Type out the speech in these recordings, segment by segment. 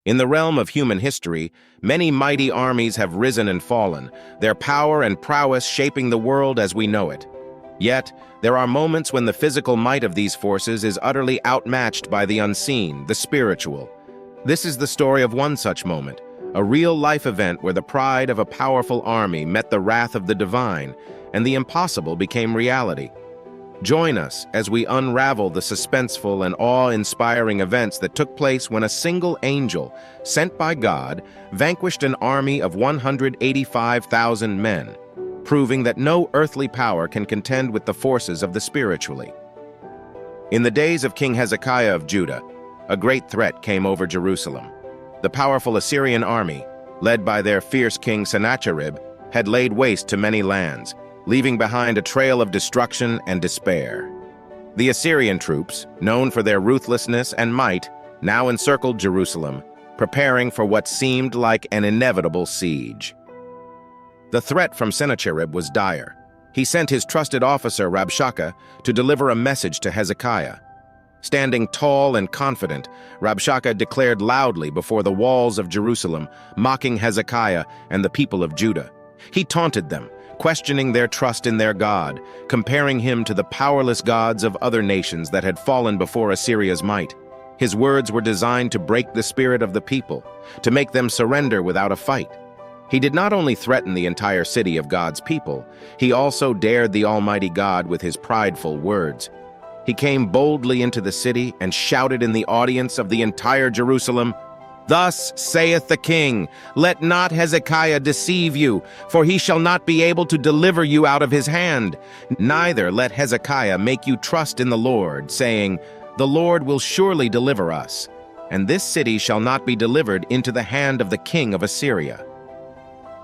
In the realm of human history, many mighty armies have risen and fallen, their power and prowess shaping the world as we know it. Yet, there are moments when the physical might of these forces is utterly outmatched by the unseen, the spiritual. This is the story of one such moment, a real-life event where the pride of a powerful army met the wrath of the divine, and the impossible became reality. Join us as we unravel the suspenseful and awe-inspiring events that took place when a single angel, sent by God, vanquished an army of 185,000 men, proving that no earthly power can contend with the forces of the spiritually. In the days of King Hezekiah of Judah, a great threat came over Jerusalem. The powerful Assyrian army, led by their fierce king Sennacherib, had laid waste to many lands, leaving behind a trail of destruction and despair. The Assyrian troops, known for their ruthlessness and might, now encircled Jerusalem, preparing for what seemed like an inevitable siege. The threat from Sennacherib was dire. He sent his trusted officer Rabshakeh to deliver a message to Hezekiah. Standing tall and confident, Rabshakeh declared loudly before the walls of Jerusalem, mocking Hezekiah and the people of Judah. He taunted them, questioning their trust in their God, comparing him to the powerless gods of other nations that had fallen before Assyria's might. His words were designed to break the spirit of the people, to make them surrender without a fight. He did not only threaten the entire city of God's people, he also dared the Almighty God with his prideful words. He came boldly into the city and shouted in the audience of the entire Jerusalem, "Thus saith the king, let not Hezekiah deceive you, for he shall not be able to deliver you out of his hand. Neither let Hezekiah make you trust in the Lord, saying, The Lord will surely deliver us, and this city shall not be delivered into the hand of the king of Assyria.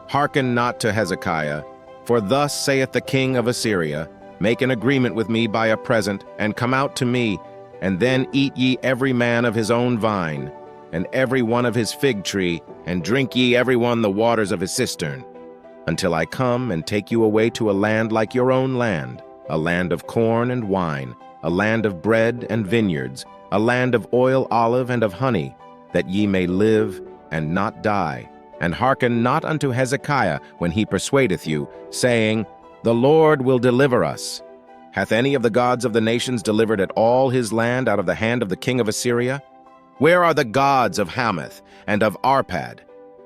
Hearken not to Hezekiah, for thus saith the king of Assyria, Make an agreement with me by a present, and come out to me, and then eat ye every man of his own vine, and every one of his fig tree, and drink ye every one the waters of his cistern, until I come and take you away to a land like your own land, a land of corn and wine, a land of bread and vineyards, a land of oil, olive, and of honey, that ye may live and not die. And hearken not unto Hezekiah when he persuadeth you, saying, The Lord will deliver us. Hath any of the gods of the nations delivered at all his land out of the hand of the king of Assyria? Where are the gods of Hamath and of Arpad?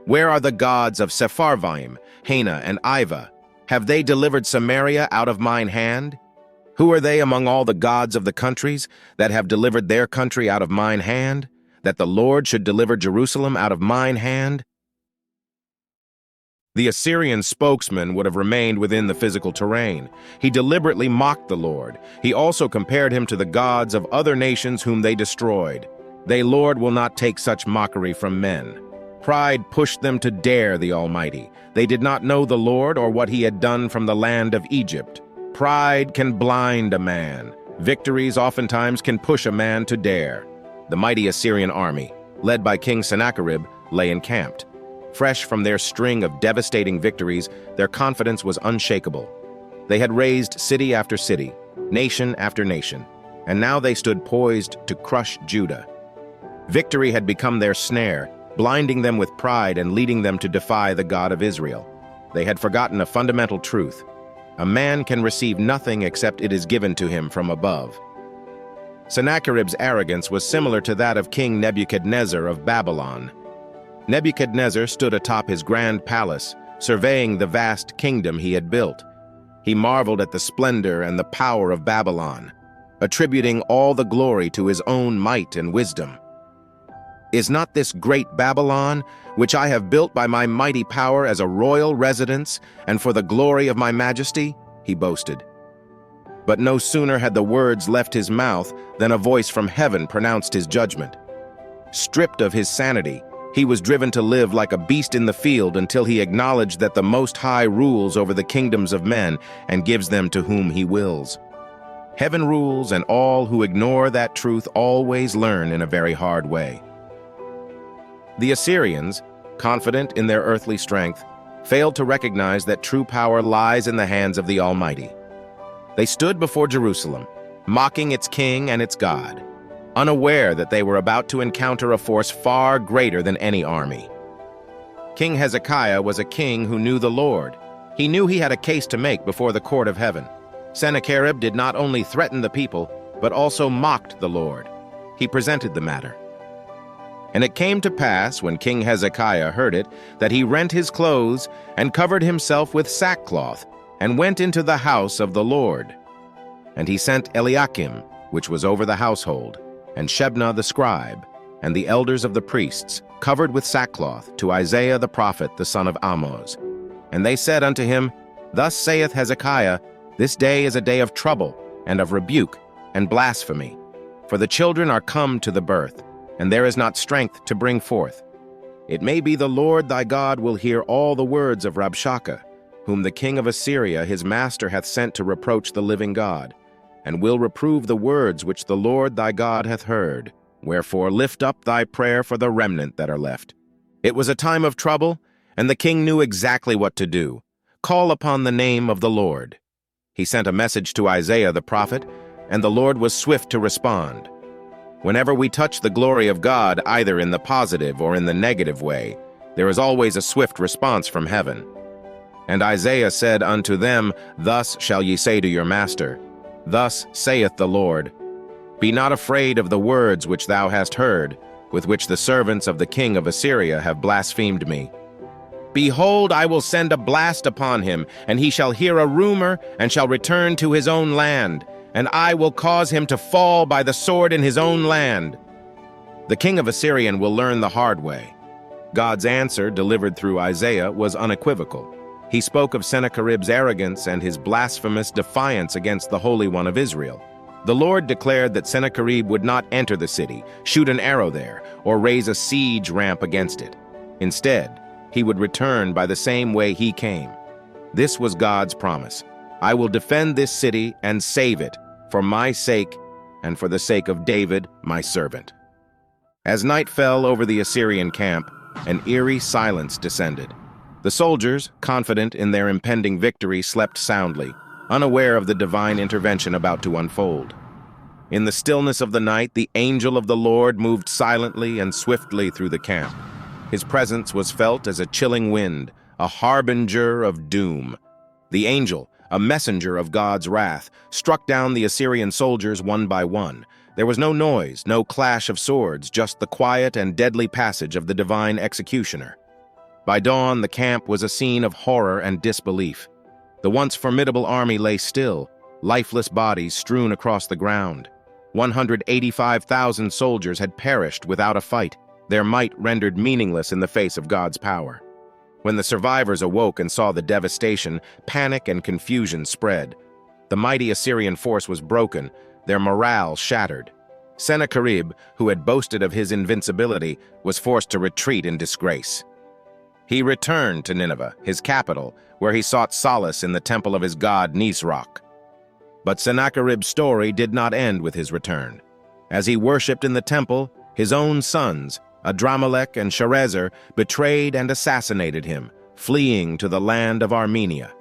Where are the gods of Sepharvaim, Hena, and Iva? Have they delivered Samaria out of mine hand? Who are they among all the gods of the countries that have delivered their country out of mine hand, that the Lord should deliver Jerusalem out of mine hand? The Assyrian spokesman would have remained within the physical terrain. He deliberately mocked the Lord. He also compared him to the gods of other nations whom they destroyed. They, Lord, will not take such mockery from men. Pride pushed them to dare the Almighty. They did not know the Lord or what he had done from the land of Egypt. Pride can blind a man. Victories oftentimes can push a man to dare. The mighty Assyrian army, led by King Sennacherib, lay encamped. Fresh from their string of devastating victories, their confidence was unshakable. They had razed city after city, nation after nation, and now they stood poised to crush Judah. Victory had become their snare, blinding them with pride and leading them to defy the God of Israel. They had forgotten a fundamental truth. A man can receive nothing except it is given to him from above. Sennacherib's arrogance was similar to that of King Nebuchadnezzar of Babylon. Nebuchadnezzar stood atop his grand palace, surveying the vast kingdom he had built. He marveled at the splendor and the power of Babylon, attributing all the glory to his own might and wisdom. Is not this great Babylon, which I have built by my mighty power as a royal residence and for the glory of my majesty? He boasted. But no sooner had the words left his mouth than a voice from heaven pronounced his judgment. Stripped of his sanity, he was driven to live like a beast in the field until he acknowledged that the Most High rules over the kingdoms of men and gives them to whom he wills. Heaven rules, and all who ignore that truth always learn in a very hard way. The Assyrians, confident in their earthly strength, failed to recognize that true power lies in the hands of the Almighty. They stood before Jerusalem, mocking its king and its God. unaware that they were about to encounter a force far greater than any army. King Hezekiah was a king who knew the Lord. He knew he had a case to make before the court of heaven. Sennacherib did not only threaten the people, but also mocked the Lord. He presented the matter. And it came to pass, when King Hezekiah heard it, that he rent his clothes and covered himself with sackcloth, and went into the house of the Lord. And he sent Eliakim, which was over the household, and Shebna the scribe, and the elders of the priests, covered with sackcloth, to Isaiah the prophet, the son of Amoz. And they said unto him, Thus saith Hezekiah, This day is a day of trouble, and of rebuke, and blasphemy. For the children are come to the birth, and there is not strength to bring forth. It may be the Lord thy God will hear all the words of Rabshakeh, whom the king of Assyria his master hath sent to reproach the living God, and will reprove the words which the Lord thy God hath heard. Wherefore lift up thy prayer for the remnant that are left. It was a time of trouble, and the king knew exactly what to do. Call upon the name of the Lord. He sent a message to Isaiah the prophet, and the Lord was swift to respond. Whenever we touch the glory of God, either in the positive or in the negative way, there is always a swift response from heaven. And Isaiah said unto them, Thus shall ye say to your master, Thus saith the Lord, Be not afraid of the words which thou hast heard, with which the servants of the king of Assyria have blasphemed me. Behold, I will send a blast upon him, and he shall hear a rumor, and shall return to his own land, and I will cause him to fall by the sword in his own land. The king of Assyrian will learn the hard way. God's answer, delivered through Isaiah, was unequivocal. He spoke of Sennacherib's arrogance and his blasphemous defiance against the Holy One of Israel. The Lord declared that Sennacherib would not enter the city, shoot an arrow there, or raise a siege ramp against it. Instead, he would return by the same way he came. This was God's promise. I will defend this city and save it, for my sake and for the sake of David, my servant. As night fell over the Assyrian camp, an eerie silence descended. The soldiers, confident in their impending victory, slept soundly, unaware of the divine intervention about to unfold. In the stillness of the night, the angel of the Lord moved silently and swiftly through the camp. His presence was felt as a chilling wind, a harbinger of doom. The angel, a messenger of God's wrath, struck down the Assyrian soldiers one by one. There was no noise, no clash of swords, just the quiet and deadly passage of the divine executioner. By dawn, the camp was a scene of horror and disbelief. The once formidable army lay still, lifeless bodies strewn across the ground. 185,000 soldiers had perished without a fight, their might rendered meaningless in the face of God's power. When the survivors awoke and saw the devastation, panic and confusion spread. The mighty Assyrian force was broken, their morale shattered. Sennacherib, who had boasted of his invincibility, was forced to retreat in disgrace. He returned to Nineveh, his capital, where he sought solace in the temple of his god Nisroch. But Sennacherib's story did not end with his return. As he worshipped in the temple, his own sons, Adramelech and Sharezer, betrayed and assassinated him, fleeing to the land of Armenia.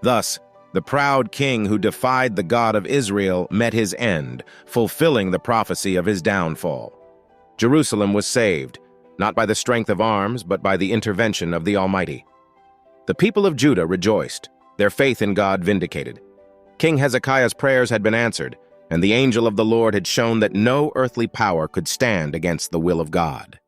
Thus, the proud king who defied the God of Israel met his end, fulfilling the prophecy of his downfall. Jerusalem was saved, not by the strength of arms, but by the intervention of the Almighty. The people of Judah rejoiced, their faith in God vindicated. King Hezekiah's prayers had been answered, and the angel of the Lord had shown that no earthly power could stand against the will of God.